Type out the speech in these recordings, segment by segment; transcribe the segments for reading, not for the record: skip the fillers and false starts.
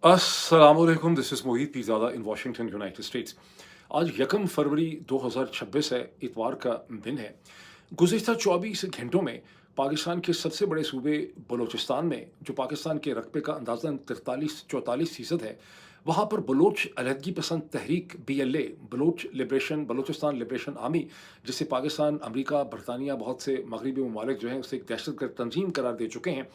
अस्सलामुअलैकुम, this is Mohit Pirzada in Washington United states. आज यकम फरवरी 2026 है, इतवार का दिन है। गुज़िश्ता 24 घंटों में पाकिस्तान के सबसे बड़े सूबे बलूचिस्तान में, जो पाकिस्तान के रकबे का अंदाज़न 43-44% है, वहाँ पर बलोच अलहदगी पसंद तहरीक BLA, बलूचिस्तान लिबरेशन आर्मी, जिसे पाकिस्तान, अमेरिका, बरतानिया, बहुत से मगरबी ममालिक जो हैं उसे एक दहशतगर्द तंजीम करार दे चुके हैं।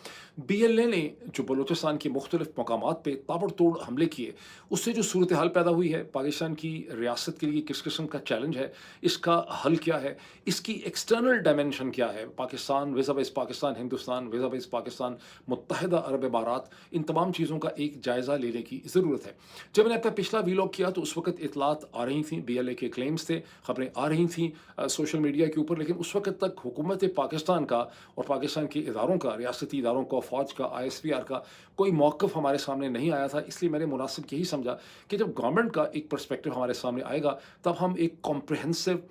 BLA ने जो बलूचिस्तान के मुख्तलिफ मकामात पे ताबड़तोड़ हमले किए, उससे जो सूरत हाल पैदा हुई है, पाकिस्तान की रियासत के लिए किस किस्म का चैलेंज है, इसका हल क्या है, इसकी एक्सटर्नल डायमेंशन क्या है, पाकिस्तान vis-a-vis पाकिस्तान, हिंदुस्तान vis-a-vis पाकिस्तान, मुत्तहिदा अरब इमारात, इन तमाम चीज़ों का एक जायज़ा लेने की ज़रूरत है। जब मैंने अपना पिछला वीलॉग किया तो उस वक़्त इत्तलात आ रही थी, BLA के क्लेम्स थे, खबरें आ रही थीं सोशल मीडिया के ऊपर, लेकिन उस वक़्त तक हुकूमत पाकिस्तान का और पाकिस्तान के इदारों का, रियासती इदारों का, फ़ौज का, ISPR का कोई मौक़िफ़ हमारे सामने नहीं आया था। इसलिए मैंने मुनासिब यही समझा कि जब गवर्नमेंट का एक पर्सपेक्टिव हमारे सामने आएगा, तब हम एक कॉम्प्रिहेंसिव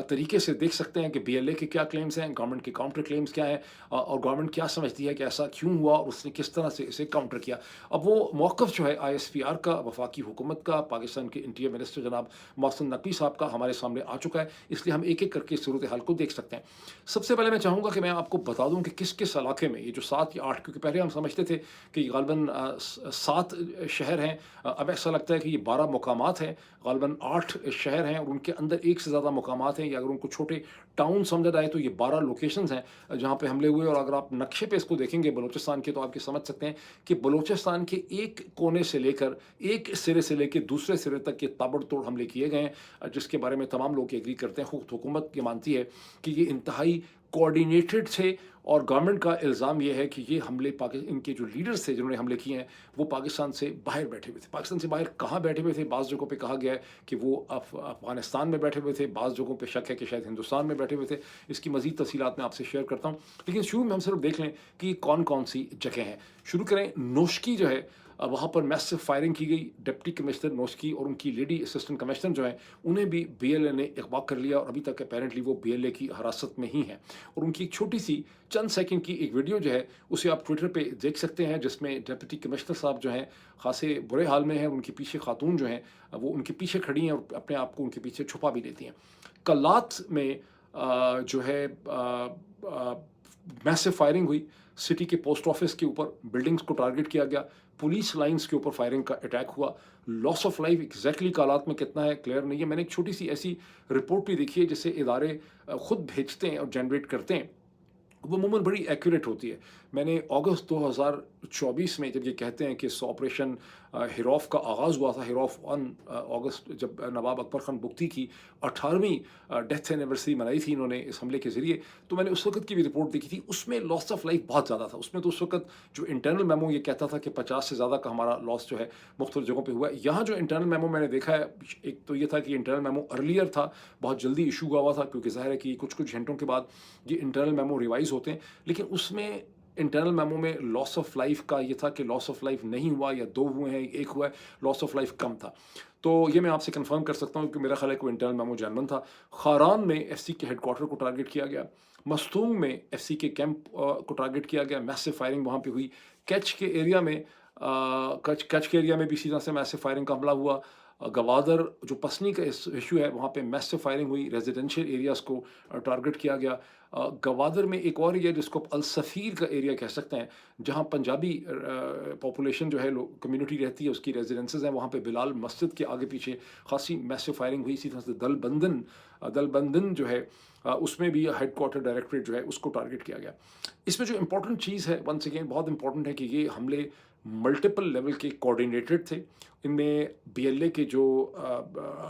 तरीके से देख सकते हैं कि BLA के क्या क्लेम्स हैं, गवर्नमेंट के काउंटर क्लेम्स क्या हैं, और गवर्नमेंट क्या समझती है कि ऐसा क्यों हुआ और उसने किस तरह से इसे काउंटर किया। अब वो मौक़िफ़ जो है ISPR का, वफाकी हुकूमत का, पाकिस्तान के इंटीरियर मिनिस्टर जनाब मोहसिन नकवी साहब का हमारे सामने आ चुका है, इसलिए हम एक-एक करके सूरत हाल को देख सकते हैं। सबसे पहले मैं चाहूँगा कि मैं आपको बता दूँ कि किस-किस इलाके में ये जो 7 या 8, क्योंकि पहले हम समझते थे कि ग़ालिबन 7 शहर हैं, अब ऐसा लगता है कि ये 12 मुकामात हैं, ग़ालिबन 8 शहर हैं और उनके अंदर एक से ज़्यादा मुकामात हैं, या अगर उनको छोटे टाउन समझा जाए तो ये 12 लोकेशंस हैं जहाँ पे हमले हुए। और अगर आप नक्शे पे इसको देखेंगे बलूचिस्तान के, तो आप ये समझ सकते हैं कि बलूचिस्तान के एक कोने से लेकर, एक सिरे से लेकर दूसरे सिरे तक ये ताबड़तोड़ हमले किए गए हैं, जिसके बारे में तमाम लोग एग्री करते हैं। खुद हुकूमत ये मानती है कि ये इंतहाई कोऑर्डिनेटेड थे, और गवर्नमेंट का इल्ज़ाम ये है कि ये हमले इनके जो लीडर्स थे जिन्होंने हमले किए हैं, वो पाकिस्तान से बाहर बैठे हुए थे। पाकिस्तान से बाहर कहाँ बैठे हुए थे? बाज़ जगहों पे कहा गया है कि वो अफ़गानिस्तान में बैठे हुए थे, बाज़ जगहों पे शक है कि शायद हिंदुस्तान में बैठे हुए थे। इसकी मज़ीद तफ़सीलात मैं आपसे शेयर करता हूँ, लेकिन शुरू में हम सिर्फ देख लें कि कौन-कौन सी जगह हैं। शुरू करें, नोशकी जो है, वहाँ पर मैसिव फायरिंग की गई। डिप्टी कमिश्नर नोशकी और उनकी लेडी असिस्टेंट कमिश्नर जो हैं, उन्हें भी BLA ने अगवा कर लिया, और अभी तक अपैरेंटली वो BLA की हिरासत में ही हैं। और उनकी एक छोटी सी चंद सेकंड की एक वीडियो जो है, उसे आप ट्विटर पे देख सकते हैं, जिसमें डिप्टी कमिश्नर साहब जो हैं खासे बुरे हाल में हैं, उनके पीछे खातून जो हैं वो उनके पीछे खड़ी हैं और अपने आप को उनके पीछे छुपा भी लेती हैं। कल्लात में जो है मैसिव फायरिंग हुई। सिटी के पोस्ट ऑफिस के ऊपर बिल्डिंग्स को टारगेट किया गया, पुलिस लाइंस के ऊपर फायरिंग का अटैक हुआ। लॉस ऑफ लाइफ एग्जैक्टली कालात में कितना है क्लियर नहीं है। मैंने एक छोटी सी ऐसी रिपोर्ट भी देखी है जिसे इदारे खुद भेजते हैं और जनरेट करते हैं, वो अमूमन बड़ी एक्यूरेट होती है। मैंने अगस्त 2024 में जब ये कहते हैं कि इस ऑपरेशन हिरौफ का आगाज़ हुआ था, हिरौफ 1 अगस्त, जब नवाब अकबर खान बुगटी की 18वीं डेथ एनिवर्सरी मनाई थी इन्होंने इस हमले के ज़रिए, तो मैंने उस वक़्त की भी रिपोर्ट देखी थी। उसमें लॉस ऑफ लाइफ बहुत ज़्यादा था। उसमें तो उस वक़्त जो इंटरनल मेमो ये कहता था कि 50 से ज़्यादा का हमारा लॉस जो है मुख्तलिफ जगहों पे हुआ है। यहाँ जो इंटरनल मेमो मैंने देखा है, एक तो ये था कि इंटरनल मेमो अर्लियर था, बहुत जल्दी इशू हुआ था, क्योंकि ज़ाहिर है कि कुछ-कुछ घंटों के बाद ये इंटरनल मेमो रिवाइज़ होते हैं। लेकिन उसमें इंटरनल मेमो में लॉस ऑफ लाइफ का ये था कि लॉस ऑफ लाइफ नहीं हुआ, या 2 हुए हैं, 1 हुआ है, लॉस ऑफ लाइफ कम था। तो ये मैं आपसे कंफर्म कर सकता हूँ कि मेरा ख़्याल है कोई इंटरनल मेमो जेन्युइन था। खारान में FC के हेडक्वार्टर को टारगेट किया गया। मस्तूंग में FC के कैंप को टारगेट किया गया। मैसिव फायरिंग वहाँ पे हुई। कच्छ के एरिया में कच्छ के एरिया में भी इसी तरह से मैसिव फायरिंग का हमला हुआ। गवादर जो पसनी का इशू है, वहाँ पे मैसिव फायरिंग हुई। रेजिडेंशियल एरियाज़ को टारगेट किया गया। गवादर में एक और एरिया जिसको आप अल सफ़ीर का एरिया कह सकते हैं, जहाँ पंजाबी पॉपुलेशन जो है, कम्युनिटी रहती है, उसकी रेजिडेंसेस हैं, वहाँ पे बिलाल मस्जिद के आगे पीछे खासी मैसिव फायरिंग हुई। इसी तरह से दलबंदन जो है, उसमें भी हेडक्वार्टर डायरेक्टरेट जो है उसको टारगेट किया गया। इसमें जो इंपॉर्टेंट चीज़ है, वंस अगेन बहुत इंपॉर्टेंट है, कि ये हमले मल्टीपल लेवल के कोऑर्डिनेटेड थे। इनमें BLA के जो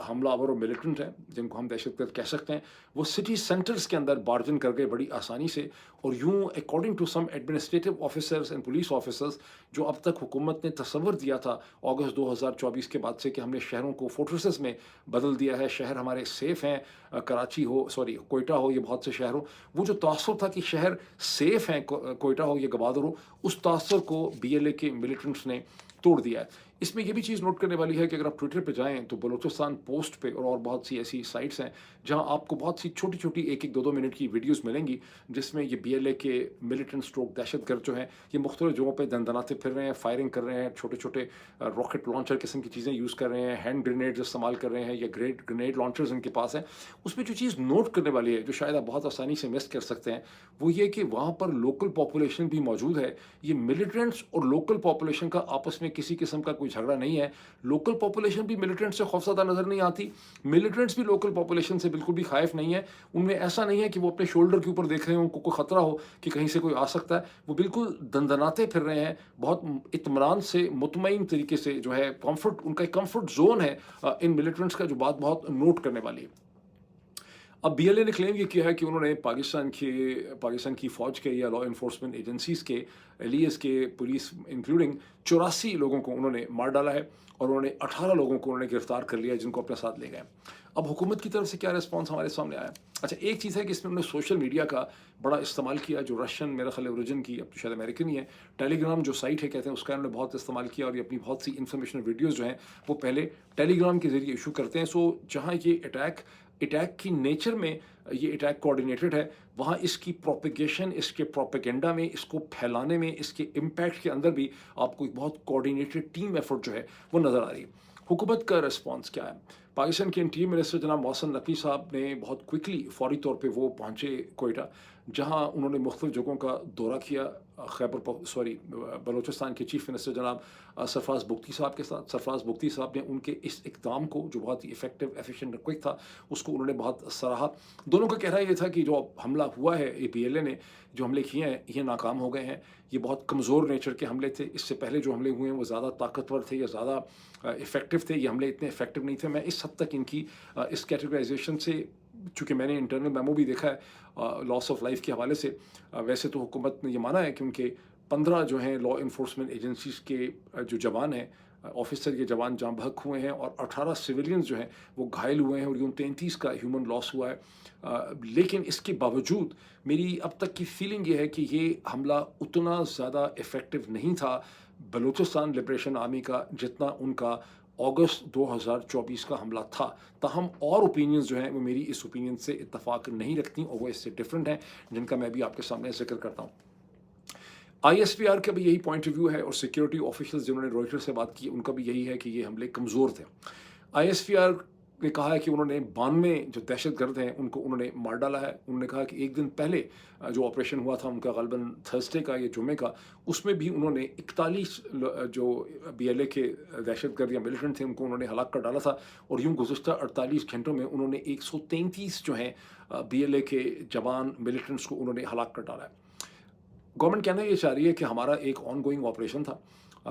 हमलावर और मिलिटेंट हैं, जिनको हम दहशतगर्द कह सकते हैं, वो सिटी सेंटर्स के अंदर बार्जन कर गए बड़ी आसानी से। और यूँ according to some administrative officers and police officers, जो अब तक हुकूमत ने तसव्वुर दिया था अगस्त 2024 के बाद से कि हमने शहरों को फोर्ट्रेसेस में बदल दिया है, शहर हमारे सेफ़ हैं, कराची हो, सॉरी कोयटा हो, ये बहुत से शहर हो, वो जो तासुर था कि शहर सेफ़ हैं, कोयटा हो या गवादर हो, उस तासुर को BLA के मिलिटेंट्स ने तोड़ दिया है। इसमें ये भी चीज़ नोट करने वाली है कि अगर आप ट्विटर पे जाएँ तो बलूचिस्तान पोस्ट पे और बहुत सी ऐसी साइट्स हैं जहाँ आपको बहुत सी छोटी-छोटी 1-1 2-2 मिनट की वीडियोज़ मिलेंगी जिसमें ये बीएलए के मिलिटेंट स्ट्रोक दहशतगर्द जो हैं ये मुख्तलिफ जगहों पे दंदनाते फिर रहे हैं, फायरिंग कर रहे हैं, छोटे-छोटे रॉकेट लॉन्चर किस्म की चीज़ें यूज़ कर रहे हैं, हैंड ग्रेनेड्स इस्तेमाल कर रहे हैं या ग्रेनेड लॉन्चर्स इनके पास हैं। उसमें जो चीज़ नोट करने वाली है जो शायद आप बहुत आसानी से मिस कर सकते हैं वो ये कि वहाँ पर लोकल पॉपुलेशन भी मौजूद है। ये मिलिटेंट्स और लोकल पॉपुलेशन का आपस में किसी किस्म का कोई झगड़ा नहीं है। लोकल पॉपुलेशन भी मिलिटेंट्स से खौफज़दा नज़र नहीं आती, मिलिटेंट्स भी लोकल पॉपुलेशन से बिल्कुल भी खाइफ नहीं है। उनमें ऐसा नहीं है कि वो अपने शोल्डर के ऊपर देख रहे हों, उनको कोई ख़तरा हो कि कहीं से कोई आ सकता है। वो बिल्कुल दंदनाते फिर रहे हैं, बहुत इत्मीनान से, मुतमईन तरीके से जो है कम्फ़र्ट उनका एक कम्फ़र्ट ज़ोन है इन मिलिटेंट्स का, जो बात बहुत नोट करने वाली है। अब बीएलए ने क्लेम ये किया है कि उन्होंने पाकिस्तान की फ़ौज के या लॉ एनफोर्समेंट एजेंसीज़ के, एलियस के, पुलिस इंक्लूडिंग 84 लोगों को उन्होंने मार डाला है और उन्होंने 18 लोगों को उन्होंने गिरफ्तार कर लिया जिनको अपने साथ ले गए। अब हुकूमत की तरफ से क्या रिस्पॉन्स हमारे सामने आया? अच्छा, एक चीज़ है कि इसमें उन्होंने सोशल मीडिया का बड़ा इस्तेमाल किया, जो रशियन मेरा ख़्याल है ओरिजिन की, अब तो शायद अमेरिकन ही है, टेलीग्राम जो साइट है कहते हैं उसका इन्होंने बहुत इस्तेमाल किया और ये अपनी बहुत सी इन्फॉर्मेशन वीडियोज़ जो हैं वो पहले टेलीग्राम के ज़रिए इशू करते हैं। सो जहाँ ये अटैक की नेचर में ये अटैक कोऑर्डिनेटेड है, वहाँ इसकी प्रोपेगेशन, इसके प्रोपेगेंडा में, इसको फैलाने में, इसके इम्पैक्ट के अंदर भी आपको एक बहुत कोऑर्डिनेटेड टीम एफर्ट जो है वो नज़र आ रही है। हुकूमत का रिस्पॉन्स क्या है? पाकिस्तान के इंटीरियर मिनिस्टर जनाब मोहसिन नकवी साहब ने बहुत क्विकली फौरी तौर पे वो पहुँचे कोयटा, जहाँ उन्होंने मुख्तलिफ जगहों का दौरा किया बलूचिस्तान के चीफ मिनिस्टर जनाब सरफराज बुगटी साहब के साथ। सरफराज बुगटी साहब ने उनके इस इक़दाम को, जो बहुत ही इफ़ेक्टिव, एफिशिएंट, क्विक था, उसको उन्होंने बहुत सराहा। दोनों का कहना ये था कि जो हमला हुआ है, ये बीएलए ने जो हमले किए हैं ये नाकाम हो गए हैं, ये बहुत कमज़ोर नेचर के हमले थे। इससे पहले जो हमले हुए हैं वो ज़्यादा ताकतवर थे या ज़्यादा इफ़ेक्टिव थे, ये हमले इतने इफ़ेक्टिव नहीं थे। मैं इस हद तक इनकी इस कैटेगराइजेशन से, चूँकि मैंने इंटरनल मेमो भी देखा है लॉस ऑफ लाइफ के हवाले से, वैसे तो हुकूमत ने ये माना है कि उनके 15 जो हैं लॉ इन्फोर्समेंट एजेंसीज़ के जो जवान हैं, ऑफिसर के जवान जाँ बहक हुए हैं और 18 सिविलियंस जो हैं वो घायल हुए हैं और यूँ 33 का ह्यूमन लॉस हुआ है। लेकिन इसके बावजूद मेरी अब तक की फीलिंग ये है कि ये हमला उतना ज़्यादा इफ़ेक्टिव नहीं था बलूचिस्तान लिबरेशन आर्मी का जितना उनका अगस्त 2024 का हमला था। ताहम और ओपिनियंस जो हैं वो मेरी इस ओपिनियन से इत्तफ़ाक नहीं रखती और वो इससे डिफरेंट हैं, जिनका मैं भी आपके सामने ज़िक्र करता हूँ। आईएसपीआर का भी यही पॉइंट ऑफ व्यू है और सिक्योरिटी ऑफिशियल्स जिन्होंने रॉयटर्स से बात की उनका भी यही है कि ये हमले कमज़ोर थे। आईएसपीआर ने कहा है कि उन्होंने 92 जो दहशतगर्द हैं उनको उन्होंने मार डाला है। उन्होंने कहा कि एक दिन पहले जो ऑपरेशन हुआ था उनका ग़ालिबन थर्सडे का या जुमे का, उसमें भी उन्होंने 41 जो बीएलए के दहशतगर्द या मिलिटेंट थे उनको उन्होंने हलाक कर डाला था और यूँ गुज़श्ता 48 घंटों में उन्होंने 133 जो हैं बीएलए के जवान मिलिटेंट्स को उन्होंने हलाक कर डाला है। गवर्नमेंट कहना ये चाह रही है कि हमारा एक ऑनगोइंग ऑपरेशन था,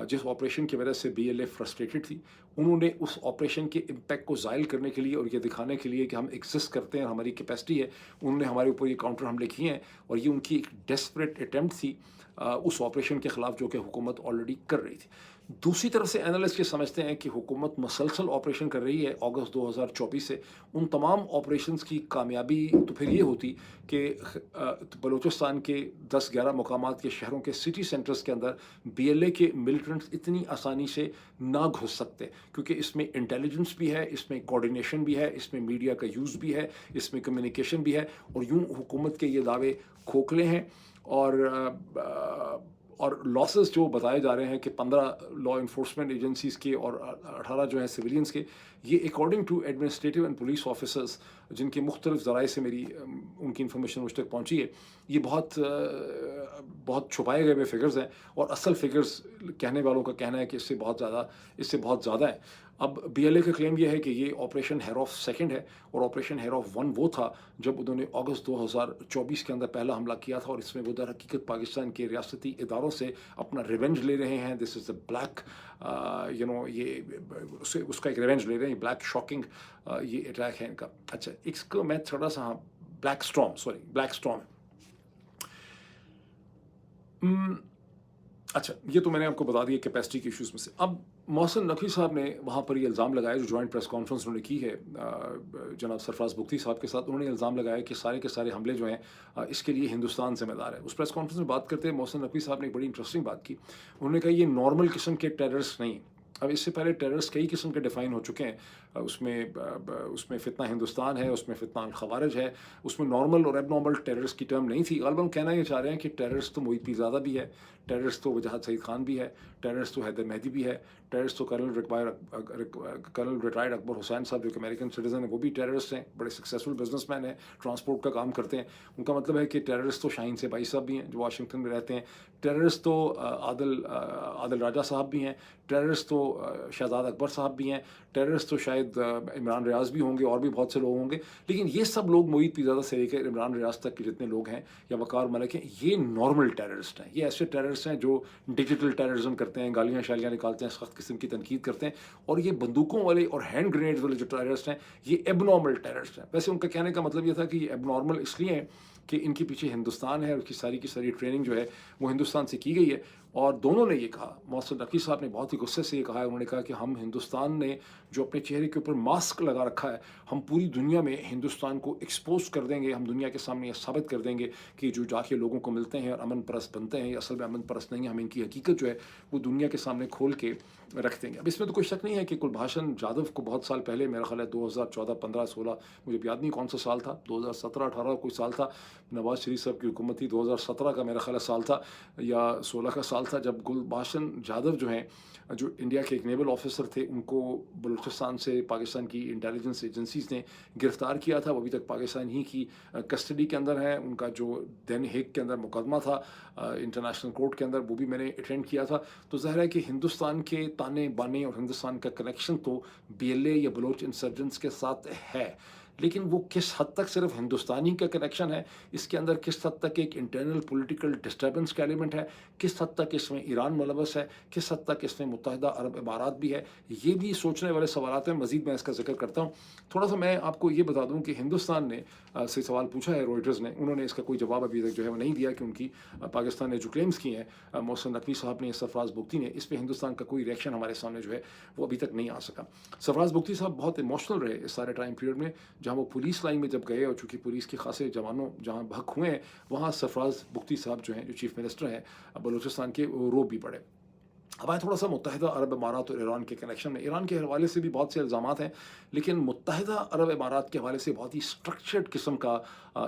जिस ऑपरेशन की वजह से बीएलए फ्रस्ट्रेटेड थी। उन्होंने उस ऑपरेशन के इम्पैक्ट को ज़ायल करने के लिए और ये दिखाने के लिए कि हम एग्जिस्ट करते हैं, हमारी कैपेसिटी है, उन्होंने हमारे ऊपर ये काउंटर हमले किए हैं और ये उनकी एक डेस्परेट अटेम्प्ट थी उस ऑपरेशन के ख़िलाफ़ जो कि हुकूमत ऑलरेडी कर रही थी। दूसरी तरफ से एनालिस्ट ये समझते हैं कि हुकूमत मसलसल ऑपरेशन कर रही है अगस्त 2024 से। उन तमाम ऑपरेशंस की कामयाबी तो फिर ये होती कि बलूचिस्तान के 10-11 मुकामात के शहरों के सिटी सेंटर्स के अंदर बीएलए के मिलिटेंट्स इतनी आसानी से ना घुस सकते, क्योंकि इसमें इंटेलिजेंस भी है, इसमें कोऑर्डिनेशन भी है, इसमें मीडिया का यूज़ भी है, इसमें कम्युनिकेशन भी है और यूँ हुकूमत के ये दावे खोखले हैं। और लॉसेस जो बताए जा रहे हैं कि 15 लॉ इन्फोर्समेंट एजेंसीज़ के और 18 जो हैं सिविलियंस के, ये according to administrative and police officers जिनके मुख्तलिफ ज़राए से मेरी उनकी इन्फॉर्मेशन मुझ तक पहुँची है, ये बहुत छुपाए गए हुए फिगर्स हैं और असल फिगर्स कहने वालों का कहना है कि इससे बहुत ज़्यादा है। अब बीएलए का क्लेम ये है कि ये ऑपरेशन हेरोफ सेकंड है और ऑपरेशन हेरोफ 1 वो था जब उन्होंने अगस्त 2024 के अंदर पहला हमला किया था और इसमें वो दर हकीकत पाकिस्तान के रियासती इदारों से अपना रिवेंज ले रहे हैं। दिस इज़ द ब्लैक ये उसका एक रिवेंज ले रहे हैं, ब्लैक शॉकिंग ये अटैक है इनका। अच्छा, इसको मैं थोड़ा सा, हाँ, ब्लैक स्टॉर्म अच्छा, ये तो मैंने आपको बता दिया कैपेसिटी के इश्यूज़ में से। अब मोहसिन नकवी साहब ने वहाँ पर ये इल्ज़ाम लगाया, जो जॉइंट प्रेस कॉन्फ्रेंस उन्होंने की है जनाब सरफराज बुगटी साहब के साथ, उन्होंने इल्ज़ाम लगाया कि सारे के सारे हमले जो हैं इसके लिए हिंदुस्तान ज़िम्मेदार है। उस प्रेस कॉन्फ्रेंस में बात करते हुए मोहसिन नकवी साहब ने एक बड़ी इंटरेस्टिंग बात की। उन्होंने कहा ये नॉर्मल किस्म के टेररिस्ट नहीं। अब इससे पहले टेररिस्ट कई किस्म के डिफ़ाइन हो चुके हैं। उसमें फ़ितना हिंदुस्तान है, उसमें फ़ितना अल ख़वारिज है, उसमें नॉर्मल और एबनॉर्मल टेररिस्ट की टर्म नहीं थी। ग़ालिबन कहना ये चाह रहे हैं कि टेररिस्ट तो मोहित पीरज़ादा भी है, टेररिस्ट तो वजाहत सईद खान भी है, टेररिस्ट तो हैदर मेहदी भी है, टेररिस्ट तो कर्नल रिटायर्ड अकबर हुसैन साहब जो कि अमेरिकन सिटीज़न है वो भी टेररिस्ट हैं, बड़े सक्सेसफुल बिजनेसमैन हैं, ट्रांसपोर्ट का काम करते हैं। उनका मतलब है कि टेररिस्ट तो शाहीन सेबाई साहब भी हैं जो वाशिंगटन में रहते हैं, टेररिस्ट तो आदिल राजा साहब भी हैं, टेररिस्ट तो शहजाद अकबर साहब भी हैं, टेररिस्ट तो शायद इमरान रियाज़ भी होंगे और भी बहुत से लोग होंगे। लेकिन ये सब लोग मोहित पीरज़ादा से लेकर इमरान रियाज़ तक के जितने लोग हैं या वक़ार मलिक हैं, ये नॉर्मल टेररिस्ट हैं। ये ऐसे टेररिस्ट हैं जो डिजिटल टेररिज्म करते हैं, गालियाँ शालियाँ निकालते हैं, सख्त किस्म की तनकीद करते हैं। और ये बंदूकों वाले और हैंड ग्रेनेड्स वाले जो टेररिस्ट हैं, ये एबनॉर्मल टेररिस्ट हैं। वैसे उनका कहने का मतलब ये था कि ये एबनॉर्मल इसलिए है कि इनके पीछे हिंदुस्तान है और उसकी की सारी ट्रेनिंग जो है वो हिंदुस्तान से की गई है। और दोनों ने ये कहा, मोहसिन नकवी साहब ने बहुत ही गुस्से से ये कहा है, उन्होंने कहा कि हम हिंदुस्तान ने जो अपने चेहरे के ऊपर मास्क लगा रखा है, हम पूरी दुनिया में हिंदुस्तान को एक्सपोज कर देंगे, हम दुनिया के सामने ये साबित कर देंगे कि जो जाके लोगों को मिलते हैं और अमन परस्त बनते हैं, ये असल में अमन परस्त नहीं है, हम इनकी हकीकत जो है वो दुनिया के सामने खोल के रख देंगे। अब इसमें तो कोई शक नहीं है कि कुलभूषण जाधव को बहुत साल पहले, मेरा ख्याल है 2014, 15, 16, मुझे याद नहीं कौन सा साल था, 2017, 18 कोई साल था, नवाज शरीफ साहब की हुकूमत थी, 2017 का मेरा ख्याल साल था या 16 का साल था, जब कुलभूषण जाधव जो हैं, जो इंडिया के एक नेवल ऑफिसर थे, उनको बलूचिस्तान से पाकिस्तान की इंटेलिजेंस एजेंसीज ने गिरफ्तार किया था। वो अभी तक पाकिस्तान ही की कस्टडी के अंदर है। उनका जो दैन हेग के अंदर मुकदमा था इंटरनेशनल कोर्ट के अंदर, वो भी मैंने अटेंड किया था। तो ज़ाहिर है कि हिंदुस्तान के ताने बाने और हिंदुस्तान का कनेक्शन तो BLA या बलोच इंसर्जेंट्स के साथ है, लेकिन वो किस हद तक सिर्फ हिंदुस्तानी का कनेक्शन है, इसके अंदर किस हद तक एक इंटरनल पॉलिटिकल डिस्टर्बेंस का एलिमेंट है, किस हद तक इसमें ईरान मुलवस है, किस हद तक इसमें मुत्तहिदा अरब इमारात भी है, ये भी सोचने वाले सवालात हैं। मज़ीद मैं इसका जिक्र करता हूँ। थोड़ा सा मैं आपको ये बता दूँ कि हिंदुस्तान ने से सवाल पूछा है रॉयटर्स ने, उन्होंने इसका कोई जवाब अभी तक जो है वो नहीं दिया कि उनकी पाकिस्तान ने जो क्लेम्स किए हैं मोहसिन नकवी साहब ने, सरफराज बुगटी ने, इस पर हिंदुस्तान का कोई रिएक्शन हमारे सामने जो है वो अभी तक नहीं आ सका। सरफराज बुगटी साहब बहुत इमोशनल रहे इस सारे टाइम पीरियड में, जहाँ वो पुलिस लाइन में जब गए और चूँकि पुलिस के खासे जवानों जहाँ भक हुए हैं, वहाँ सरफराज बुगटी साहब जो हैं, जो चीफ मिनिस्टर हैं बलूचिस्तान के, वो रो भी पड़े। अब आए थोड़ा सा मुत्तहिदा अरब इमारात और ईरान के कनेक्शन में। ईरान के हवाले से भी बहुत से इल्ज़ामात हैं, लेकिन मुत्तहिदा अरब इमारात के हवाले से बहुत ही स्ट्रक्चर्ड किस्म का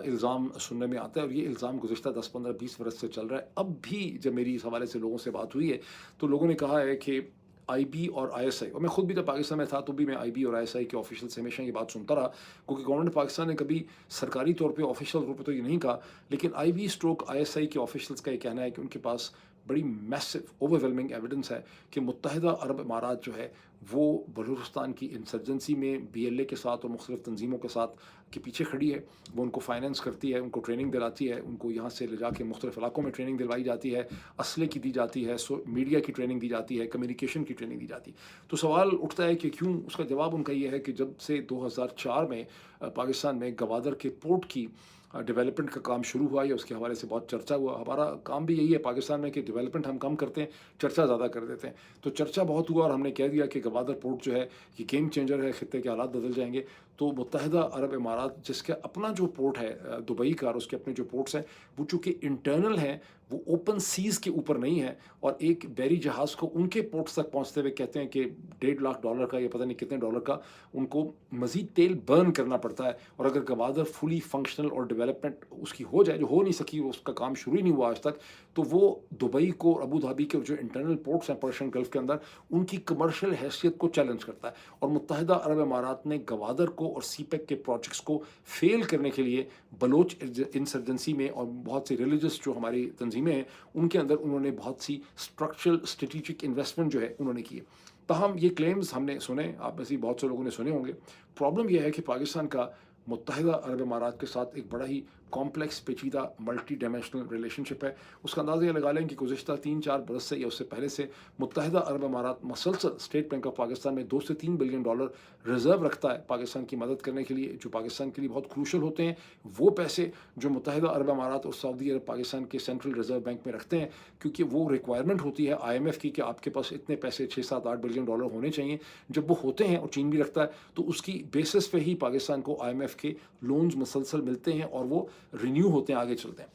इल्ज़ाम सुनने में आता है और ये इल्ज़ाम गुज़िश्ता 10, 15, 20 बरस से चल रहा है। अब भी जब मेरी इस हवाले से लोगों से बात हुई है, तो लोगों ने कहा है कि IB और ISI, और मैं खुद भी जब पाकिस्तान में था तो भी मैं IB और ISI के ऑफिशियल से हमेशा ये बात सुनता रहा, क्योंकि गवर्नमेंट पाकिस्तान ने कभी सरकारी तौर पे ऑफिशियल रूप में तो ये नहीं कहा, लेकिन IB स्ट्रोक ISI के ऑफिशियल्स का ये कहना है कि उनके पास बड़ी मैसिव ओवरवेलमिंग एविडेंस है कि मुत्तहिदा अरब इमारात जो है वो बलूचिस्तान की इंसर्जेंसी में BLA के साथ और मुख्तलिफ तंजीमों के साथ के पीछे खड़ी है। वो उनको फाइनेंस करती है, उनको ट्रेनिंग दिलाती है, उनको यहाँ से ले जाके मुख्तलिफ इलाकों में ट्रेनिंग दिलवाई जाती है, असले की दी जाती है, मीडिया की ट्रेनिंग दी जाती है, कम्युनिकेशन की ट्रेनिंग दी जाती है। तो सवाल उठता है कि क्यों? उसका जवाब उनका ये है कि जब से 2004 में पाकिस्तान में गवादर के पोर्ट की डेवलपमेंट का काम शुरू हुआ या उसके हवाले से बहुत चर्चा हुआ। हमारा काम भी यही है पाकिस्तान में कि डेवलपमेंट हम कम करते हैं, चर्चा ज़्यादा कर देते हैं। तो चर्चा बहुत हुआ और हमने कह दिया कि गवादर पोर्ट जो है ये गेम चेंजर है, खित्ते के हालात बदल जाएंगे। तो मुत्तहिदा अरब इमारात जिसका अपना जो पोर्ट है दुबई का, और उसके अपने जो पोर्ट्स हैं वो चूँकि इंटरनल हैं, वो ओपन सीज़ के ऊपर नहीं है, और एक बहरी जहाज़ को उनके पोर्ट्स तक पहुँचते हुए कहते हैं कि $1.5 लाख का या पता नहीं कितने डॉलर का उनको मज़ीद तेल बर्न करना पड़ता है। और अगर गवादर फुली फंक्शनल और डेवलपमेंट उसकी हो जाए, जो हो नहीं सकी, उसका काम शुरू ही नहीं हुआ आज तक, तो वो दुबई को और अबू धाबी के जो इंटरनल पोर्ट्स हैं पर्शियन गल्फ के अंदर, उनकी कमर्शियल हैसियत को चैलेंज करता है। और मुत्तहिदा अरब इमारात ने गवादर को और CPEC के प्रोजेक्ट्स को फेल करने के लिए बलोच इंसर्जेंसी में और बहुत सी रिलीजियस जो हमारी तंजीमें हैं उनके अंदर उन्होंने बहुत सी स्ट्रक्चरल स्ट्रेटेजिक इन्वेस्टमेंट जो है उन्होंने किए। तहम ये क्लेम्स हमने सुने, आप में से बहुत से लोगों ने सुने होंगे। प्रॉब्लम यह है कि पाकिस्तान का मुत्तहिदा अरब इमारात के साथ एक बड़ा ही कॉम्प्लेक्स पेचीदा मल्टी डायमेंशनल रिलेशनशिप है। उसका अंदाज़ा ये लगा लें कि गुज़िश्ता 3-4 बरस से या उससे पहले से मुत्तहिदा अरब अमारात मसलसल स्टेट बैंक ऑफ पाकिस्तान में 2 से 3 बिलियन डॉलर रिज़र्व रखता है पाकिस्तान की मदद करने के लिए, जो पाकिस्तान के लिए बहुत क्रूशल होते हैं। वो पैसे जो मुत्तहिदा अरब अमारात और सऊदी अरब पाकिस्तान के सेंट्रल रिज़र्व बैंक में रखते हैं, क्योंकि वो रिक्वायरमेंट होती है IMF की कि आपके पास इतने पैसे 6-7-8 बिलियन डॉलर होने चाहिए। जब वो होते हैं और चीन भी रखता है, तो उसकी बेसिस पे ही पाकिस्तान को IMF के लोन्स मुसलसल मिलते हैं और वो रिन्यू होते हैं, आगे चलते हैं।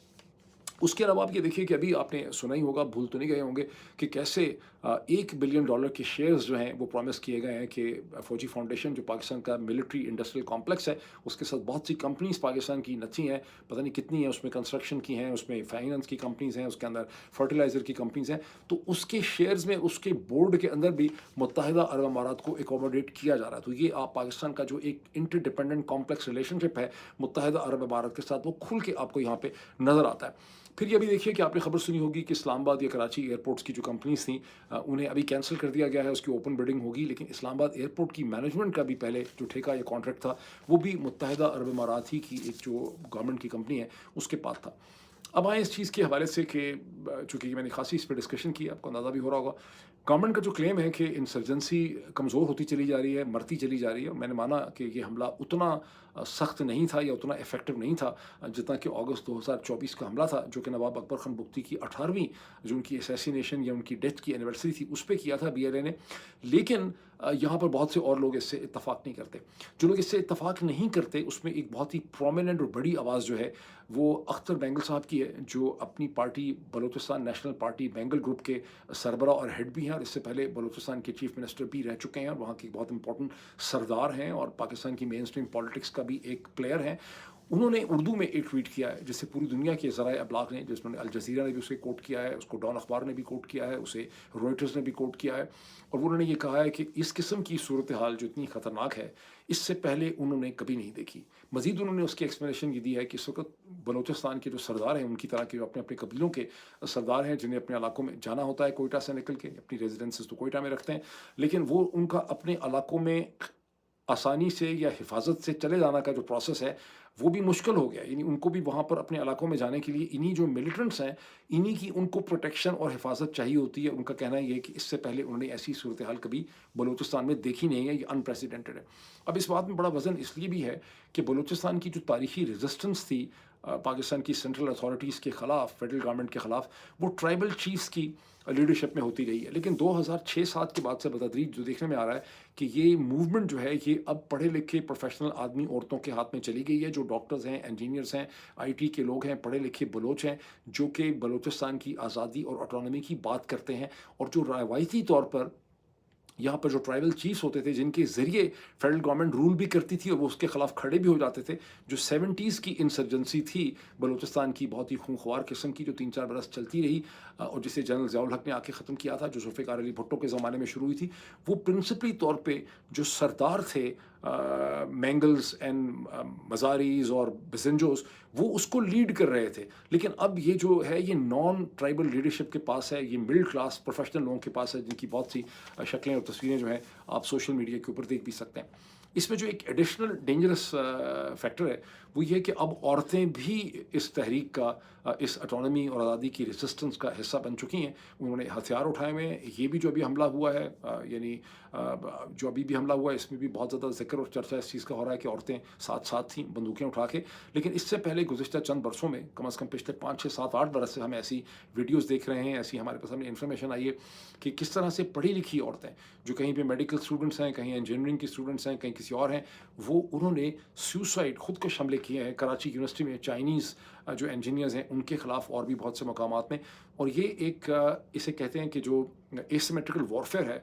उसके अलावा आप ये देखिए कि अभी आपने सुना ही होगा, भूल तो नहीं गए होंगे कि कैसे 1 बिलियन डॉलर के शेयर्स जो हैं वो प्रॉमिस किए गए हैं कि फौजी फाउंडेशन, जो पाकिस्तान का मिलिट्री इंडस्ट्रियल कॉम्प्लेक्स है, उसके साथ बहुत सी कंपनीज पाकिस्तान की नची हैं, पता नहीं कितनी हैं, उसमें कंस्ट्रक्शन की हैं, उसमें फाइनेंस की कंपनीज हैं, उसके अंदर फर्टिलाइज़र की कंपनीज हैं, तो उसके शेयर्स में उसके बोर्ड के अंदर भी मुत्तहिदा अरब अमारात को एकोमोडेट किया जा रहा है। तो ये आप पाकिस्तान का जो एक इंटरडिपेंडेंट कॉम्प्लेक्स रिलेशनशिप है मुत्तहिदा अरब अमारात के साथ, वो खुल के आपको यहाँ पे नज़र आता है। फिर ये भी देखिए कि आपने खबर सुनी होगी कि इस्लामाबाद या कराची एयरपोर्ट्स की जो कंपनीज थी, उन्हें अभी कैंसिल कर दिया गया है, उसकी ओपन बिडिंग होगी, लेकिन इस्लामाबाद एयरपोर्ट की मैनेजमेंट का भी पहले जो ठेका या कॉन्ट्रैक्ट था, वो भी मुत्तहिदा अरब अमारात ही की एक जो गवर्नमेंट की कंपनी है उसके पास था। अब आए इस चीज़ के हवाले से कि चूँकि मैंने खासी इस पर डिस्कशन की, आपको अंदाज़ा भी हो रहा होगा, गवर्नमेंट का जो क्लेम है कि इंसर्जेंसी कमज़ोर होती चली जा रही है, मरती चली जा रही है। मैंने माना कि ये हमला उतना सख्त नहीं था या उतना इफेक्टिव नहीं था जितना कि अगस्त 2024 का हमला था, जो कि नवाब अकबर खान बुख्ती की 18वीं जो उनकी असैसिनेशन या उनकी डेथ की एनिवर्सरी थी, उस पे किया था BLA ने। लेकिन यहाँ पर बहुत से और लोग इससे इत्तफाक नहीं करते। जो लोग इससे इत्तफाक नहीं करते, उसमें एक बहुत ही प्रोमिनेंट और बड़ी आवाज़ जो है वो अख्तर बेंगल साहब की है, जो अपनी party Balochistan national party Bengal group के सरबरा और हेड भी हैं, और इससे पहले बलूचिस्तान के चीफ मिनिस्टर भी रह चुके हैं, और वहाँ के बहुत इंपॉर्टेंट सरदार हैं और पाकिस्तान की मेन स्ट्रीम पॉलिटिक्स का भी एक प्लेयर हैं। उन्होंने उर्दू में एक ट्वीट किया है जिससे पूरी दुनिया के ज़राए अबलाग ने, जिसमें अल जज़ीरा ने भी उसे कोट किया है, उसको डॉन अखबार ने भी कोट किया है, उसे रॉयटर्स ने भी कोट किया है, और उन्होंने ये कहा है कि इस किस्म की सूरत हाल जो इतनी ख़तरनाक है, इससे पहले उन्होंने कभी नहीं देखी। मज़ीद उन्होंने उसकी एक्सप्लेनेशन ये दी है कि इस वक्त बलूचिस्तान के जो सरदार हैं, उनकी तरह के जो अपने अपने कबीलों के सरदार हैं, जिन्हें अपने इलाकों में जाना होता है कोयटा से निकल के, अपनी रेजिडेंसेस तो कोयटा में रखते हैं, लेकिन वो उनका अपने इलाकों में आसानी से या हिफाजत से चले जाना का जो प्रोसेस है, वो भी मुश्किल हो गया। यानी उनको भी वहाँ पर अपने इलाकों में जाने के लिए इन्हीं जो मिलिटेंट्स हैं, इन्हीं की उनको प्रोटेक्शन और हिफाजत चाहिए होती है। उनका कहना ये है कि इससे पहले उन्होंने ऐसी सूरत हाल कभी बलूचिस्तान में देखी नहीं है, ये अनप्रेसिडेंटेड है। अब इस बात में बड़ा वज़न इसलिए भी है कि बलूचिस्तान की जो तारीखी रेजिस्टेंस थी पाकिस्तान की सेंट्रल अथॉरिटीज़ के ख़िलाफ़, फेडरल गवर्नमेंट के ख़िलाफ़, वो ट्राइबल चीफ्स की लीडरशिप में होती रही है। लेकिन 2006-7 के बाद से बतदरीज जो देखने में आ रहा है कि ये मूवमेंट जो है, ये अब पढ़े लिखे प्रोफेशनल आदमी औरतों के हाथ में चली गई है, जो डॉक्टर्स हैं, इंजीनियर्स हैं, IT के लोग हैं, पढ़े लिखे बलोच हैं, जो कि बलूचिस्तान की आज़ादी और ऑटोनॉमी की बात करते हैं, और जो रवायती तौर पर यहाँ पर जो ट्राइबल चीफ्स होते थे, जिनके ज़रिए फेडरल गवर्नमेंट रूल भी करती थी और वो उसके ख़िलाफ़ खड़े भी हो जाते थे, जो 70s की इंसर्जेंसी थी बलूचिस्तान की, बहुत ही खूंखार किस्म की, जो 3-4 बरस चलती रही, और जिसे जनरल ज़ियाउल हक ने आके ख़त्म किया था, जो जुल्फ़िकार अली भुट्टो के ज़माने में शुरू हुई थी। वो प्रिंसिपली तौर पे जो सरदार थे, मैंगल्स एंड मज़ारीज़ और बिज़ंजोस, वो उसको लीड कर रहे थे। लेकिन अब ये जो है, ये नॉन ट्राइबल लीडरशिप के पास है, ये मिडिल क्लास प्रोफेशनल लोगों के पास है, जिनकी बहुत सी शक्लें और तस्वीरें जो हैं आप सोशल मीडिया के ऊपर देख भी सकते हैं। इसमें जो एक एडिशनल डेंजरस फैक्टर है, वो ये है कि अब औरतें भी इस तहरीक का, इस ऑटोनॉमी और आज़ादी की रेजिस्टेंस का हिस्सा बन चुकी हैं। उन्होंने हथियार उठाए हुए हैं। ये भी जो अभी हमला हुआ है, यानी जो अभी भी हमला हुआ है, इसमें भी बहुत ज़्यादा ज़िक्र और चर्चा इस चीज़ का हो रहा है कि औरतें साथ साथ थीं बंदूकें उठा के। लेकिन इससे पहले गुज़िश्ता चंद बरसों में, कम से कम पिछले 5, 6, 7, 8 बरस से हम ऐसी वीडियोज़ देख रहे हैं, ऐसी हमारे पास इन्फॉर्मेशन आई है कि किस तरह से पढ़ी लिखी औरतें, जो कहीं पे मेडिकल स्टूडेंट्स हैं, कहीं इंजीनियरिंग की स्टूडेंट्स हैं, कहीं किसी और हैं, वो उन्होंने सुसाइड, खुदकश हमले किए हैं कराची यूनिवर्सिटी में। चाइनीज़ जो इंजीनियर्स हैं, उनके ख़िलाफ़ और भी बहुत से मकामात में। और ये एक इसे कहते हैं कि जो एसिमेट्रिकल वॉरफेयर है,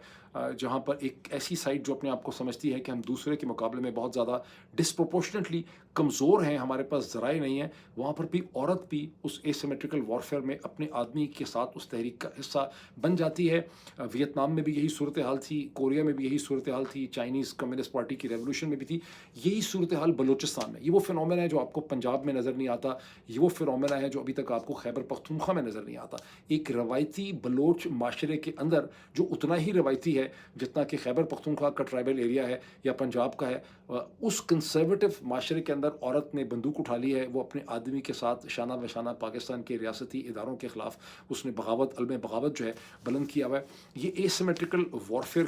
जहाँ पर एक ऐसी साइड जो अपने आप को समझती है कि हम दूसरे के मुकाबले में बहुत ज़्यादा डिस्प्रोपोर्शनेटली कमज़ोर हैं, हमारे पास ज़राए नहीं हैं, वहाँ पर भी औरत भी उस एसिमेट्रिकल वॉरफेयर में अपने आदमी के साथ उस तहरीक का हिस्सा बन जाती है। वियतनाम में भी यही सूरत हाल थी, कोरिया में भी यही सूरत हाल थी, चाइनीज़ कम्युनिस्ट पार्टी की रेवोल्यूशन में भी थी, यही सूरत हाल बलूचिस्तान में। ये वो फिनोमेना है जो आपको पंजाब में नज़र नहीं आता, ये वो फिनोमेना है जो अभी तक आपको खैबर पख्तूनख्वा में नज़र नहीं आता। एक रवायती बलोच माशरे के अंदर, जो उतना ही रवायती है ہے جتنا کہ خیبر پختونخوا کا ٹرائبل ایریا ہے یا پنجاب کا ہے۔ اس کنزرویٹو معاشرے کے اندر عورت نے بندوق اٹھا لی ہے، وہ اپنے آدمی کے ساتھ شانہ بشانہ پاکستان کے ریاستی اداروں کے خلاف اس نے بغاوت، علم بغاوت جو ہے بلند کیا ہوا ہے۔ یہ اے سیمیٹریکل وارفیئر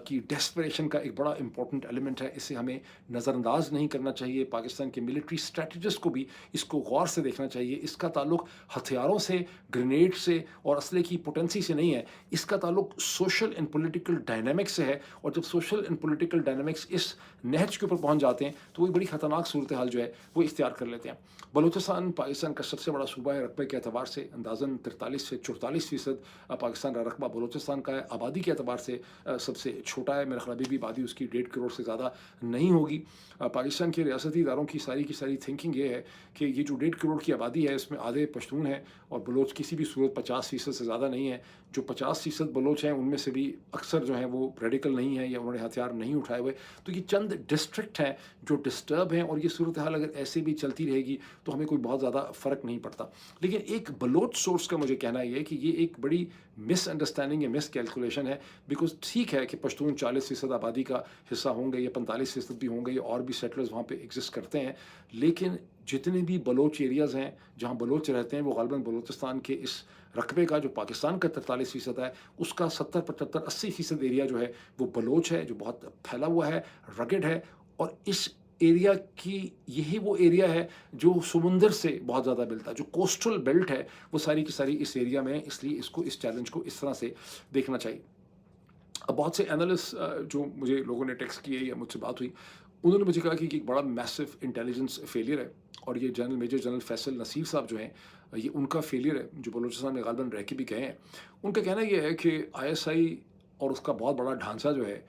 کی ڈیسپریشن کا ایک بڑا امپورٹنٹ ایلیمنٹ ہے، اسے ہمیں نظر انداز نہیں کرنا چاہیے۔ پاکستان کے ملٹری اسٹریٹجسٹ کو بھی اس کو غور سے دیکھنا چاہیے۔ اس کا تعلق ہتھیاروں سے، گرینیڈ سے اور اسلحے کی پوٹینسی سے نہیں ہے، اس کا تعلق سوشل اینڈ پولیٹیکل ڈائنامکس سے ہے، اور جب سوشل اینڈ پولیٹیکل ڈائنامکس اس نہج کے اوپر پہنچ جاتے ہیں تو وہ بڑی خطرناک صورتحال جو ہے وہ اختیار کر لیتے ہیں۔ بلوچستان پاکستان کا سب سے بڑا صوبہ ہے رقبے کے اعتبار سے، اندازاً 43 سے 44% پاکستان کا رقبہ بلوچستان کا ہے۔ آبادی کے اعتبار سے سب سے چھوٹا ہے، میرا خیال ابھی بھی آبادی اس کی 1.5 کروڑ سے زیادہ نہیں ہوگی۔ پاکستان کے ریاستی اداروں کی ساری تھنکنگ یہ ہے کہ یہ جو 1.5 کروڑ کی آبادی ہے اس میں آدھے پشتون ہیں اور بلوچ کسی بھی صورت 50% سے زیادہ نہیں ہے۔ جو 50% بلوچ ہیں ان میں سے بھی اکثر جو ہیں وہ ریڈیکل نہیں ہیں یا انہوں نے ہتھیار نہیں اٹھائے ہوئے، تو یہ چند ڈسٹرکٹ ہیں جو ڈسٹرب ہیں، اور یہ صورتحال اگر ایسے بھی چلتی رہے گی تو ہمیں کوئی بہت زیادہ فرق نہیں پڑتا۔ لیکن ایک بلوچ سورس کا مجھے کہنا یہ ہے کہ یہ ایک بڑی مس انڈرسٹینڈنگ یا مس کیلکولیشن ہے، بیکاز ٹھیک ہے کہ پشتون 40% آبادی کا حصہ ہوں گے یا 45% بھی ہوں گے یا اور بھی سیٹلرز وہاں پہ ایگزسٹ کرتے ہیں، لیکن جتنے بھی بلوچ ایریاز ہیں جہاں بلوچ رہتے ہیں وہ غالباً بلوچستان کے اس رقبے کا جو پاکستان کا 43% ہے اس کا 70 75 80% ایریا جو ہے وہ بلوچ ہے، جو بہت پھیلا ہوا ہے، رگڈ ہے، اور اس ایریا کی یہی وہ ایریا ہے جو سمندر سے بہت زیادہ ملتا ہے، جو کوسٹل بیلٹ ہے وہ ساری کی ساری اس ایریا میں ہے، اس لیے اس چیلنج کو اس طرح سے دیکھنا چاہیے۔ اب بہت سے انالسٹ جو مجھے لوگوں نے ٹیکسٹ کیے یا مجھ سے بات ہوئی، انہوں نے مجھے کہا کہ یہ ایک بڑا میسو انٹیلیجنس فیلئر ہے، اور یہ میجر جنرل فیصل نصیر صاحب جو ہیں یہ ان کا فیلئر ہے جو بلوچستان میں غالباً رہ کے بھی گئے ہیں۔ ان کا کہنا یہ ہے کہ ISI اور اس کا بہت بڑا ڈھانچہ جو ہے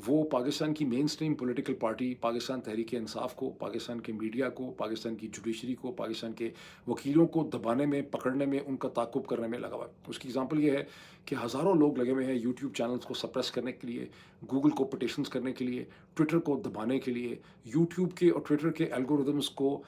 وہ پاکستان کی مین stream political party Pakistan Tehreek Insaf کو، پاکستان کے میڈیا کو، پاکستان کی جوڈیشری کو، پاکستان کے وکیلوں کو دبانے میں، پکڑنے میں، ان کا تعاقب کرنے میں لگا ہوا ہے۔ اس کی اگزامپل یہ ہے کہ ہزاروں لوگ لگے ہوئے ہیں یوٹیوب چینلز کو سپریس کرنے کے لیے، گوگل کو پٹیشنز کرنے کے لیے، ٹویٹر کو دبانے کے لیے، یوٹیوب کے اور ٹویٹر کے الگوریدمس کو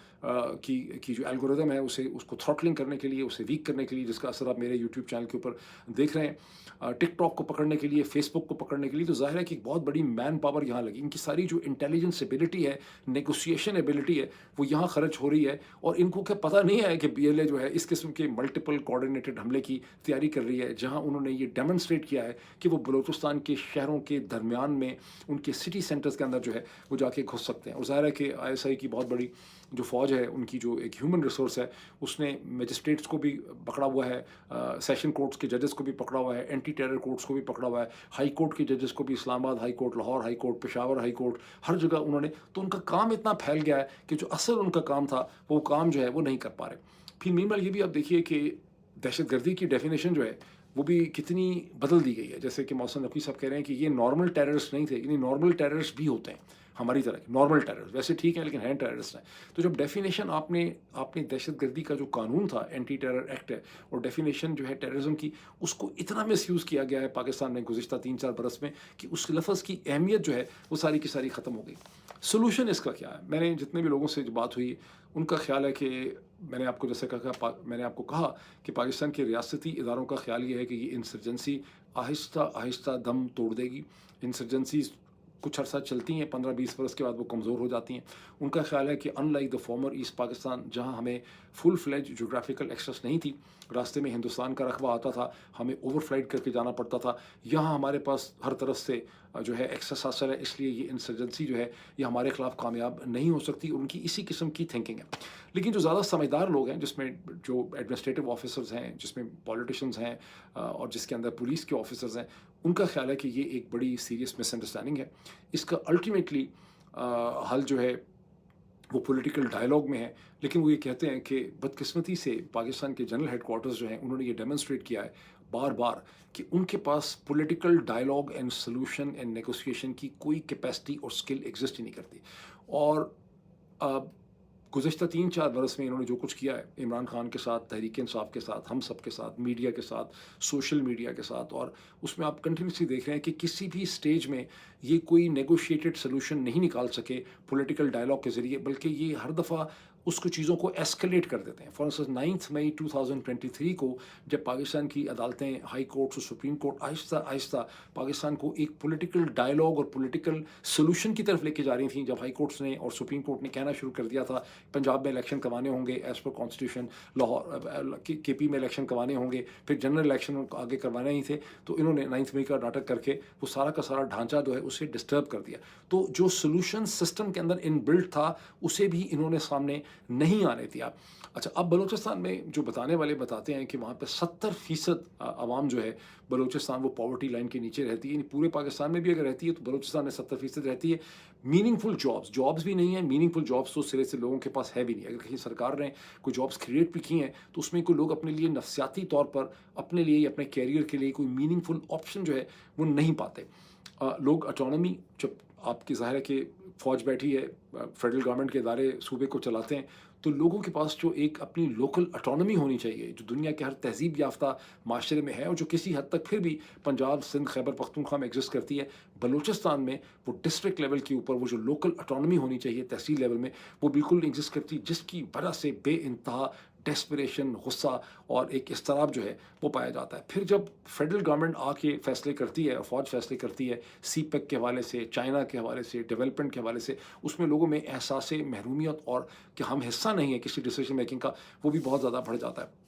کی جو الگوریدم ہے اس کو تھروٹلنگ کرنے کے لیے، اسے ویک کرنے کے لیے، جس کا اثر آپ میرے یوٹیوب چینل کے اوپر دیکھ رہے ہیں، ٹک ٹاک کو پکڑنے کے لیے، فیس بک کو پکڑنے کے لیے، تو ظاہر ہے کہ ایک بہت بڑی مین پاور یہاں لگی۔ ان کی ساری جو انٹیلیجنس ایبلٹی ہے، نیگوسیشن ایبلٹی ہے، وہ یہاں خرچ ہو رہی ہے، اور ان کو کیا پتہ نہیں ہے کہ BLA جو ہے اس قسم کے ملٹیپل کوآرڈینیٹڈ حملے کی تیاری کر رہی ہے، جہاں انہوں نے یہ ڈیمونسٹریٹ کیا ہے کہ وہ بلوچستان کے شہروں کے درمیان میں، ان کے سٹی سینٹرز کے اندر جو ہے وہ جا کے گھس سکتے ہیں۔ اور ظاہر ہے کہ ISI کی بہت بڑی جو فوج ہے، ان کی جو ایک ہیومن ریسورس ہے، اس نے میجسٹریٹس کو بھی پکڑا ہوا ہے، سیشن کورٹس کے ججز کو بھی پکڑا ہوا ہے، اینٹی ٹیرر کورٹس کو بھی پکڑا ہوا ہے، ہائی کورٹ کے ججز کو بھی، Islamabad high court, Lahore high court, Peshawar high court, ہر جگہ انہوں نے، تو ان کا کام اتنا پھیل گیا ہے کہ جو اصل ان کا کام تھا وہ کام جو ہے وہ نہیں کر پا رہے۔ پھر مینوائل یہ بھی آپ دیکھیے کہ دہشت گردی کی ڈیفینیشن جو ہے وہ بھی کتنی بدل دی گئی ہے۔ جیسے کہ محسن نقوی صاحب کہہ رہے ہیں کہ یہ نارمل ٹیررسٹ نہیں تھے، یعنی نارمل ٹیررسٹ بھی ہوتے ہیں ہماری طرح کے نارمل ٹیررسٹ، ویسے ٹھیک ہیں لیکن ہیں ٹیررسٹ ہیں۔ تو جب ڈیفینیشن آپ نے دہشت گردی کا جو قانون تھا، اینٹی ٹیرر ایکٹ ہے، اور ڈیفینیشن جو ہے ٹیررزم کی، اس کو اتنا مس یوز کیا گیا ہے پاکستان میں گزشتہ 3-4 برس میں کہ اس لفظ کی اہمیت جو ہے وہ ساری کی ساری ختم ہو گئی۔ سلوشن اس کا کیا ہے؟ میں نے جتنے بھی لوگوں سے بات ہوئی ان کا خیال ہے کہ میں نے آپ کو جیسے کہا کہ پاکستان کے ریاستی اداروں کا خیال یہ ہے کہ یہ انسرجنسی آہستہ آہستہ دم توڑ دے گی۔ انسرجنسیز کچھ عرصہ چلتی ہیں، 15-20 برس کے بعد وہ کمزور ہو جاتی ہیں۔ ان کا خیال ہے کہ unlike the former east Pakistan, جہاں ہمیں فل فلیج جغرافیکل ایکسیس نہیں تھی، راستے میں ہندوستان کا رقبہ آتا تھا، ہمیں اوور فلائٹ کر کے جانا پڑتا تھا، یہاں ہمارے پاس ہر طرف سے جو ہے ایکسیس حاصل ہے، اس لیے یہ انسرجنسی جو ہے یہ ہمارے خلاف کامیاب نہیں ہو سکتی۔ ان کی اسی قسم کی تھنکنگ ہے۔ لیکن جو زیادہ سمجھدار لوگ ہیں، جس میں جو ایڈمنسٹریٹو آفیسرز ہیں، جس میں پولیٹیشنز ہیں، اور جس کے اندر پولیس کے آفیسرز ہیں، ان کا خیال ہے کہ یہ ایک بڑی سیریس مس انڈرسٹینڈنگ ہے۔ اس کا الٹیمیٹلی حل جو ہے وہ پولیٹیکل ڈائلاگ میں ہے، لیکن وہ یہ کہتے ہیں کہ بدقسمتی سے پاکستان کے جنرل ہیڈ کوارٹرز جو ہیں انہوں نے یہ ڈیمونسٹریٹ کیا ہے بار بار کہ ان کے پاس political dialogue and solution and negotiation کی کوئی کیپیسٹی اور اسکل ایگزسٹ ہی نہیں کرتی۔ اور گزشتہ 3-4 برس میں انہوں نے جو کچھ کیا ہے عمران خان کے ساتھ، تحریک انصاف کے ساتھ، ہم سب کے ساتھ، میڈیا کے ساتھ، سوشل میڈیا کے ساتھ، اور اس میں آپ کنٹینیوسلی دیکھ رہے ہیں کہ کسی بھی سٹیج میں یہ کوئی نیگوشیٹڈ سلوشن نہیں نکال سکے پولیٹیکل ڈائلاگ کے ذریعے، بلکہ یہ ہر دفعہ اس کو چیزوں کو ایسکلیٹ کر دیتے ہیں. فار انسٹنس 9 مئی 2023 کو جب پاکستان کی عدالتیں ہائی کورٹس اور سپریم کورٹ آہستہ آہستہ پاکستان کو ایک پولیٹیکل ڈائلاگ اور پولیٹیکل سولوشن کی طرف لے کے جا رہی تھیں، جب ہائی کورٹس نے اور سپریم کورٹ نے کہنا شروع کر دیا تھا پنجاب میں الیکشن کروانے ہوں گے ایز پر کانسٹیٹیوشن، لاہور کے پی میں الیکشن کروانے ہوں گے، پھر جنرل الیکشن آگے کروانے ہی تھے، تو انہوں نے 9 مئی کا ناٹک کر کے وہ سارا کا سارا ڈھانچہ جو ہے اسے ڈسٹرب کر دیا. تو جو سولوشن سسٹم کے اندر ان بلٹ تھا اسے بھی انہوں نے سامنے نہیں آنے دیا. اچھا، اب بلوچستان میں جو بتانے والے بتاتے ہیں کہ وہاں پہ 70% عوام جو ہے بلوچستان وہ پاورٹی لائن کے نیچے رہتی ہے. یعنی پورے پاکستان میں بھی اگر رہتی ہے تو بلوچستان میں 70% رہتی ہے. میننگ فل جابس بھی نہیں ہیں. میننگ فل جابس تو سرے سے لوگوں کے پاس ہے بھی نہیں. اگر کہیں سرکار نے کوئی جابس کریٹ بھی کی ہیں تو اس میں کوئی لوگ اپنے لیے نفسیاتی طور پر اپنے لیے یا اپنے کیریئر کے لیے کوئی میننگ فل آپشن جو ہے وہ نہیں پاتے. لوگ اٹانومی، جب آپ کی ظاہر ہے کہ فوج بیٹھی ہے، فیڈرل گورنمنٹ کے ادارے صوبے کو چلاتے ہیں، تو لوگوں کے پاس جو ایک اپنی لوکل اٹانومی ہونی چاہیے جو دنیا کے ہر تہذیب یافتہ معاشرے میں ہے اور جو کسی حد تک پھر بھی پنجاب، سندھ، خیبر پختونخوا میں ایگزسٹ کرتی ہے، بلوچستان میں وہ ڈسٹرکٹ لیول کے اوپر وہ جو لوکل اٹانومی ہونی چاہیے تحصیل لیول میں وہ بالکل نہیں ایگزسٹ کرتی، جس کی وجہ سے بے انتہا ڈیسپریشن، غصہ اور ایک اضطراب جو ہے وہ پایا جاتا ہے. پھر جب فیڈرل گورنمنٹ آ کے فیصلے کرتی ہے، فوج فیصلے کرتی ہے سی پیک کے حوالے سے، چائنا کے حوالے سے، ڈیولپمنٹ کے حوالے سے، اس میں لوگوں میں احساس محرومیت اور کہ ہم حصہ نہیں ہے کسی ڈیسیجن میکنگ کا، وہ بھی بہت زیادہ بڑھ جاتا ہے.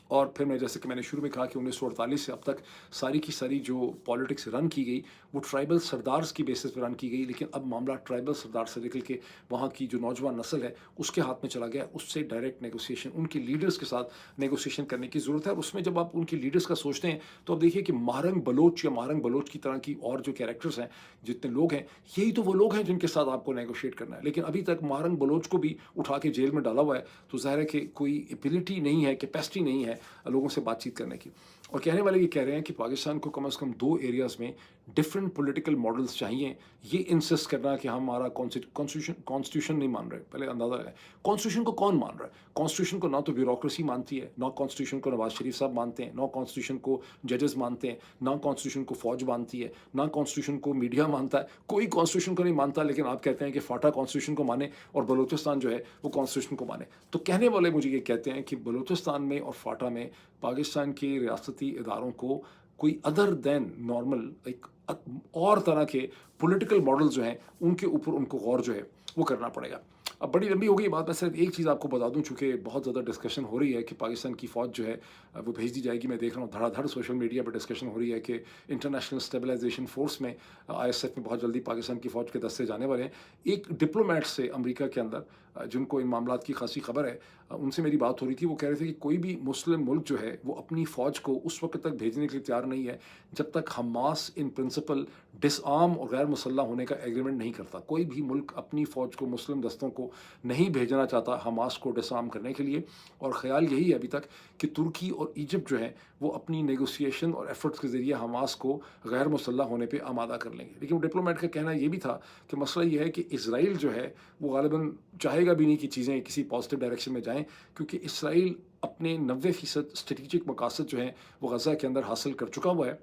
اور پھر جیسے کہ میں نے شروع میں کہا کہ 1948 سے اب تک ساری کی ساری جو پالیٹکس رن کی گئی وہ ٹرائبل سردارز کی بیسس پہ رن کی گئی، لیکن اب معاملہ ٹرائبل سردار سے نکل کے وہاں کی جو نوجوان نسل ہے اس کے ہاتھ میں چلا گیا. اس سے ڈائریکٹ نیگوسیشن، ان کے لیڈرز کے ساتھ نیگوسیشن کرنے کی ضرورت ہے. اور اس میں جب آپ ان کے لیڈرز کا سوچتے ہیں تو آپ دیکھیے کہ مہرنگ بلوچ یا مہرنگ بلوچ کی طرح کی اور جو کیریکٹرز ہیں، جتنے لوگ ہیں، یہی تو وہ لوگ ہیں جن کے ساتھ آپ کو نیگوشیٹ کرنا ہے. لیکن ابھی تک مہرنگ بلوچ کو بھی اٹھا کے جیل میں ڈالا ہوا ہے، تو ظاہر ہے کہ کوئی ایبلٹی نہیں ہے، کیپیسٹی نہیں ہے لوگوں سے بات چیت کرنے کی. اور کہنے والے یہ کہہ رہے ہیں کہ پاکستان کو کم از کم 2 ایریاز میں ڈفرینٹ پولیٹیکل ماڈلز چاہیے. یہ انسسٹ کرنا کہ ہمارا کانسٹیٹیوشن نہیں مان رہے. پہلے اندازہ ہے کانسٹیٹیوشن کو کون مان رہا ہے. کانسٹیٹیوشن کو نہ تو بیوروکریسی مانتی ہے، نہ کانسٹیٹیوشن کو نواز شریف صاحب مانتے ہیں، نہ کانسٹیٹیوشن کو ججز مانتے ہیں، نہ کانسٹیٹیوشن کو فوج مانتی ہے، نہ کانسٹیٹیوشن کو میڈیا مانتا ہے. کوئی کانسٹیٹیوشن کو نہیں مانتا، لیکن آپ کہتے ہیں کہ فاٹا کانسٹیٹیوشن کو مانے اور بلوچستان جو ہے وہ کانسٹیٹیوشن کو مانے. تو کہنے والے مجھے یہ کہتے ہیں کہ بلوچستان میں اور فاٹا میں پاکستان کے ریاستی اداروں کو کوئی ادر دین نارمل ایک اور طرح کے پولیٹیکل ماڈل جو ہیں ان کے اوپر ان کو غور جو ہے وہ کرنا پڑے گا. اب بڑی لمبی ہو گئی بات، میں صرف ایک چیز آپ کو بتا دوں، چونکہ بہت زیادہ ڈسکشن ہو رہی ہے کہ پاکستان کی فوج جو ہے وہ بھیج دی جائے گی. میں دیکھ رہا ہوں دھڑا دھڑ سوشل میڈیا پہ ڈسکشن ہو رہی ہے کہ انٹرنیشنل اسٹیبلائزیشن فورس میں ISF میں بہت جلدی پاکستان کی فوج کے دستے جانے والے ہیں. ایک ڈپلومیٹ سے امریکہ کے اندر جن کو ان معاملات کی خاصی خبر ہے، ان سے میری بات ہو رہی تھی. وہ کہہ رہے تھے کہ کوئی بھی مسلم ملک جو ہے وہ اپنی فوج کو اس وقت تک بھیجنے کے لیے تیار نہیں ہے جب تک حماس ان پرنسپل ڈس آرم اور غیر مسلح ہونے کا ایگریمنٹ نہیں کرتا. کوئی بھی ملک اپنی فوج کو، مسلم دستوں کو نہیں بھیجنا چاہتا حماس کو ڈس آرم کرنے کے لیے. اور خیال یہی ہے ابھی تک کہ ترکی اور ایجپٹ جو ہے وہ اپنی نیگوسیشن اور ایفرٹس کے ذریعے حماس کو غیر مسلح ہونے پہ آمادہ کر لیں گے. لیکن ڈپلومیٹ کا کہنا یہ بھی تھا کہ مسئلہ یہ ہے کہ اسرائیل جو ہے وہ غالباً چاہے گا بھی نہیں کہ چیزیں کسی پازیٹیو ڈائریکشن میں جائیں، کیونکہ اسرائیل اپنے 90% اسٹریٹجک مقاصد جو ہیں وہ غزہ کے اندر حاصل کر چکا ہوا ہے.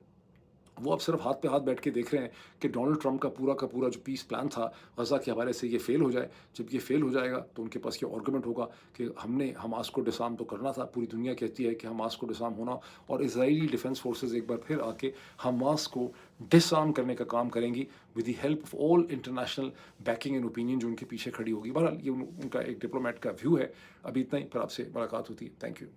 وہ اب صرف ہاتھ پہ ہاتھ بیٹھ کے دیکھ رہے ہیں کہ ڈونلڈ ٹرمپ کا پورا جو پیس پلان تھا غزہ کے حوالے سے یہ فیل ہو جائے. جب یہ فیل ہو جائے گا تو ان کے پاس یہ آرگومنٹ ہوگا کہ ہم نے حماس کو ڈسارم تو کرنا تھا، پوری دنیا کہتی ہے کہ حماس کو ڈسارم ہونا، اور اسرائیلی ڈیفنس فورسز ایک بار پھر آ کے حماس کو ڈسارم کرنے کا کام کریں گی with the help of all international backing and opinion جو ان کے پیچھے کھڑی ہوگی. بہرحال یہ ان کا ایک ڈپلومیٹ کا ویو ہے. ابھی اتنا ہی، پھر آپ سے ملاقات ہوتی ہے. Thank you.